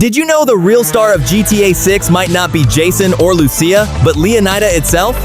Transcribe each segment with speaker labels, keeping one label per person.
Speaker 1: Did you know the real star of GTA 6 might not be Jason or Lucia, but Leonida itself?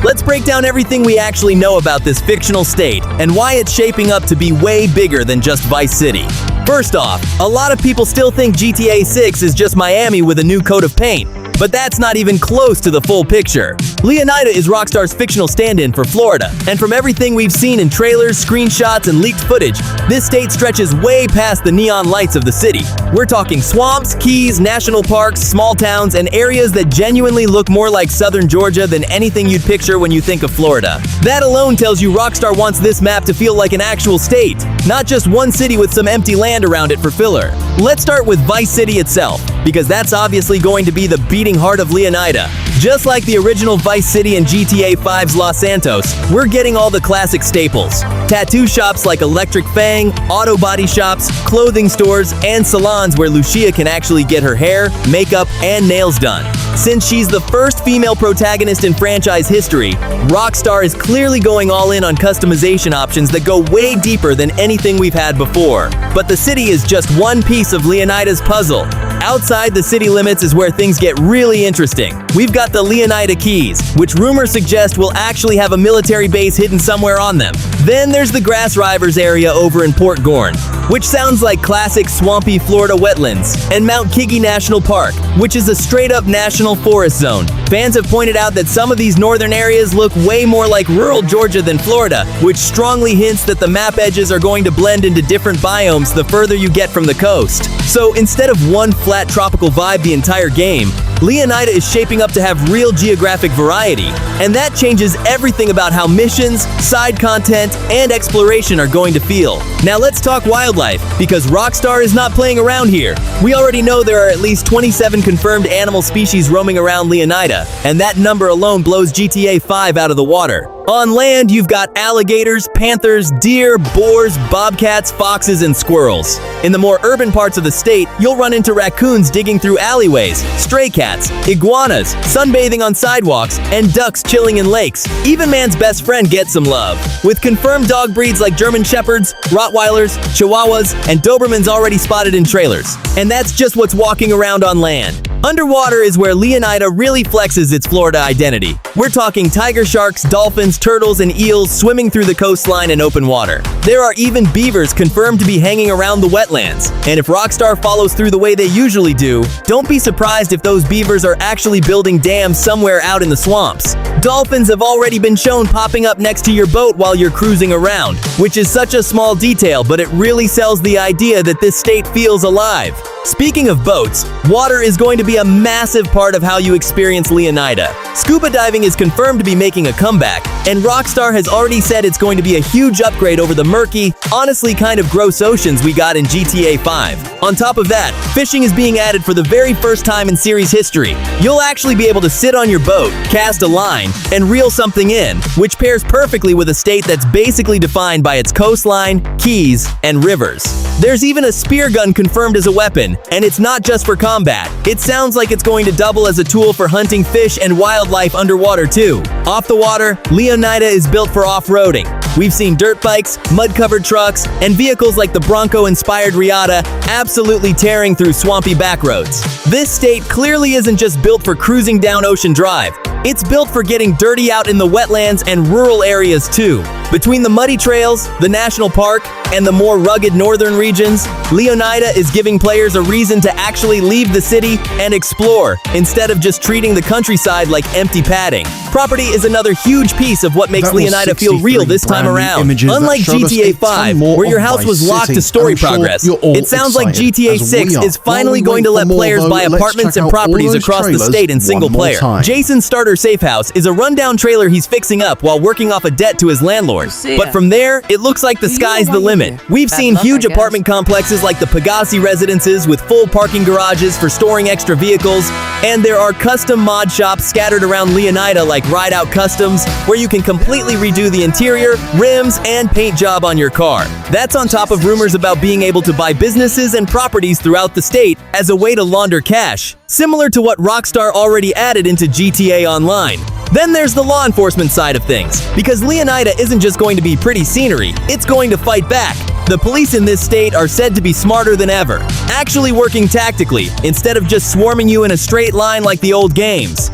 Speaker 1: Let's break down everything we actually know about this fictional state and why it's shaping up to be way bigger than just Vice City. First off, a lot of people still think GTA 6 is just Miami with a new coat of paint, but that's not even close to the full picture. Leonida is Rockstar's fictional stand-in for Florida, and from everything we've seen in trailers, screenshots, and leaked footage, this state stretches way past the neon lights of the city. We're talking swamps, keys, national parks, small towns, and areas that genuinely look more like southern Georgia than anything you'd picture when you think of Florida. That alone tells you Rockstar wants this map to feel like an actual state, not just one city with some empty land around it for filler. Let's start with Vice City itself, because that's obviously going to be the beating heart of Leonida. Just like the original Vice City and GTA 5's Los Santos, we're getting all the classic staples. Tattoo shops like Electric Fang, auto body shops, clothing stores, and salons where Lucia can actually get her hair, makeup, and nails done. Since she's the first female protagonist in franchise history, Rockstar is clearly going all in on customization options that go way deeper than anything we've had before. But the city is just one piece of Leonida's puzzle. Outside the city limits is where things get really interesting. We've got the Leonida Keys, which rumors suggest will actually have a military base hidden somewhere on them. Then there's the Grass Rivers area over in Port Gorn, which sounds like classic swampy Florida wetlands, and Mount Kiggy National Park, which is a straight-up national forest zone. Fans have pointed out that some of these northern areas look way more like rural Georgia than Florida, which strongly hints that the map edges are going to blend into different biomes the further you get from the coast. So instead of one flat tropical vibe the entire game, Leonida is shaping up to have real geographic variety, and that changes everything about how missions, side content, and exploration are going to feel. Now let's talk wildlife, because Rockstar is not playing around here. We already know there are at least 27 confirmed animal species roaming around Leonida, and that number alone blows GTA 5 out of the water. On land, you've got alligators, panthers, deer, boars, bobcats, foxes, and squirrels. In the more urban parts of the state, you'll run into raccoons digging through alleyways, stray cats, iguanas, sunbathing on sidewalks, and ducks chilling in lakes. Even man's best friend gets some love, with confirmed dog breeds like German Shepherds, Rottweilers, Chihuahuas, and Dobermans already spotted in trailers. And that's just what's walking around on land. Underwater is where Leonida really flexes its Florida identity. We're talking tiger sharks, dolphins, turtles, and eels swimming through the coastline in open water. There are even beavers confirmed to be hanging around the wetlands. And if Rockstar follows through the way they usually do, don't be surprised if those beavers are actually building dams somewhere out in the swamps. Dolphins have already been shown popping up next to your boat while you're cruising around, which is such a small detail, but it really sells the idea that this state feels alive. Speaking of boats, water is going to be a massive part of how you experience Leonida. Scuba diving is confirmed to be making a comeback, and Rockstar has already said it's going to be a huge upgrade over the murky, honestly kind of gross oceans we got in GTA 5. On top of that, fishing is being added for the very first time in series history. You'll actually be able to sit on your boat, cast a line, and reel something in, which pairs perfectly with a state that's basically defined by its coastline, keys, and rivers. There's even a spear gun confirmed as a weapon, and it's not just for combat. It sounds like it's going to double as a tool for hunting fish and wildlife underwater too. Off the water, Leonida is built for off-roading. We've seen dirt bikes, mud-covered trucks, and vehicles like the Bronco-inspired Riata absolutely tearing through swampy backroads. This state clearly isn't just built for cruising down Ocean Drive. It's built for getting dirty out in the wetlands and rural areas too. Between the muddy trails, the national park, and the more rugged northern regions, Leonida is giving players a reason to actually leave the city and explore, instead of just treating the countryside like empty padding. Property is another huge piece of what makes Leonida feel real this time around. Unlike GTA 5, where your house was locked to story progress, it sounds like GTA 6 is finally going to let players buy apartments and properties across the state in single player. Jason's starter safe house is a rundown trailer he's fixing up while working off a debt to his landlord. But from there, it looks like the sky's the limit. We've seen huge apartment complexes like the Pegassi residences with full parking garages for storing extra vehicles, and there are custom mod shops scattered around Leonida like Ride Out Customs, where you can completely redo the interior, rims, and paint job on your car. That's on top of rumors about being able to buy businesses and properties throughout the state as a way to launder cash, similar to what Rockstar already added into GTA Online. online. Then there's the law enforcement side of things, because Leonida isn't just going to be pretty scenery, it's going to fight back. The police in this state are said to be smarter than ever, actually working tactically, instead of just swarming you in a straight line like the old games.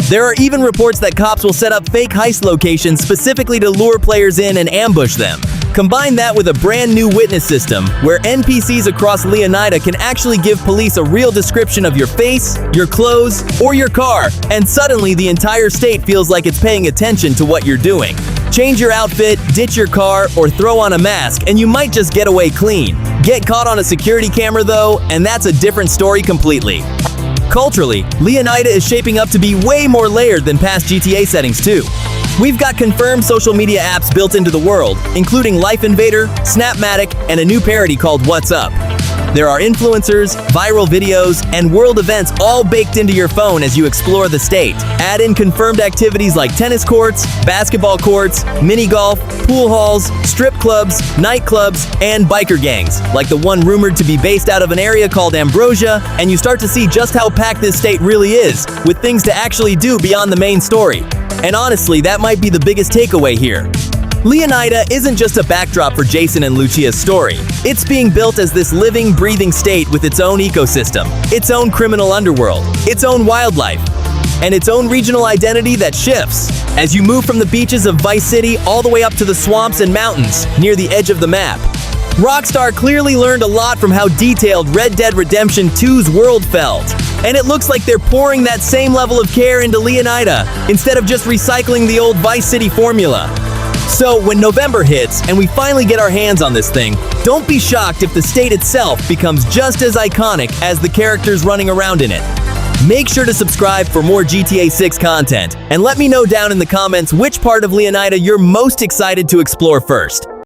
Speaker 1: There are even reports that cops will set up fake heist locations specifically to lure players in and ambush them. Combine that with a brand new witness system, where NPCs across Leonida can actually give police a real description of your face, your clothes, or your car, and suddenly the entire state feels like it's paying attention to what you're doing. Change your outfit, ditch your car, or throw on a mask, and you might just get away clean. Get caught on a security camera though, and that's a different story completely. Culturally, Leonida is shaping up to be way more layered than past GTA settings too. We've got confirmed social media apps built into the world, including Life Invader, Snapmatic, and a new parody called What's Up. There are influencers, viral videos, and world events all baked into your phone as you explore the state. Add in confirmed activities like tennis courts, basketball courts, mini golf, pool halls, strip clubs, nightclubs, and biker gangs, like the one rumored to be based out of an area called Ambrosia, and you start to see just how packed this state really is, with things to actually do beyond the main story. And honestly, that might be the biggest takeaway here. Leonida isn't just a backdrop for Jason and Lucia's story. It's being built as this living, breathing state with its own ecosystem, its own criminal underworld, its own wildlife, and its own regional identity that shifts as you move from the beaches of Vice City all the way up to the swamps and mountains near the edge of the map. Rockstar clearly learned a lot from how detailed Red Dead Redemption 2's world felt, and it looks like they're pouring that same level of care into Leonida instead of just recycling the old Vice City formula. So when November hits and we finally get our hands on this thing, don't be shocked if the state itself becomes just as iconic as the characters running around in it. Make sure to subscribe for more GTA 6 content, and let me know down in the comments which part of Leonida you're most excited to explore first.